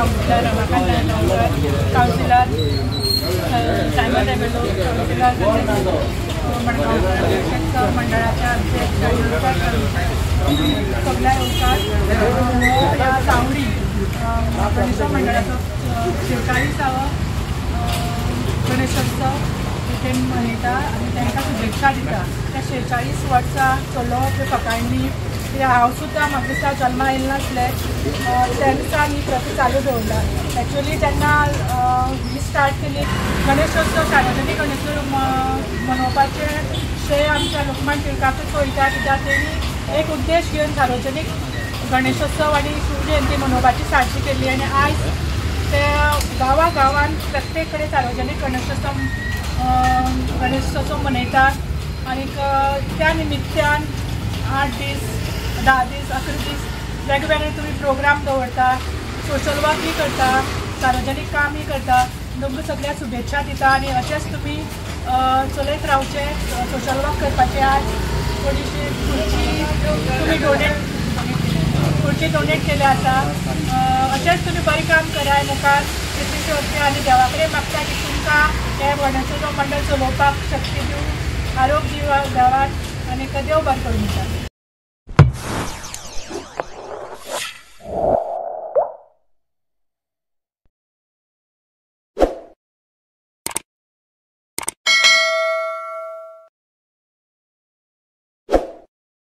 Counsellor Ramakant Naigaonkar, councillor Simon Rebelo, councillor Madgaon मंडळाचे अध्यक्ष सगळ्या येवकार ह्या सावडी गणेशोत्सव मंडळाचो 46वा गणेशोत्सव इथे मनयता आनी तांकां शुभेच्छा दिता. त्या 46 वर्सां चलो त्यो सकाळीं हांव सुद्दां म्हाका दिसता जल्मा येयले नासले त्या दिसान ही प्रथा चालू दवरला. एक्चुअली जेन्ना ही स्टार्ट केली गणेशोत्सव सार्वजनीक गणेशोत्सव मनोवपाचें श्रेय आमच्या लोकमान्य टिळकाकूच वयता, कित्याक तेणी एक उद्देश घेवन सार्वजनीक गणेशोत्सव आनी शिवजयंती मनोवपाची सारकी केल्ली आनी आयज ते गांवान प्रत्येक कडेन सार्वजनीक गणेशोत्सव मनयतात आनी त्या निमित्यान 8 दीस 10 दीस 11 दीस वेगवेगळे तुम्ही प्रोग्राम दवरता, सोशल वर्कय करता, सार्वजनीक कामय करता. तुमकां सगळ्या शुभेच्छा दिता आनी अशेंच तुमी चलयत रावचे. सोशल वर्क करपाचे आज थोडीशी खुर्ची डोनेट केले आसा. अशेंच तुमी बरें काम कराय मुखार कितलींशीं वर्सां आनी देवा कडेन मागता की तुमकां हे गणेशोत्सव मंडळ चलोवपाक शक्ती दिवं, आरोग्य दिवं गांवांत आनी देव बरें करूं दिता.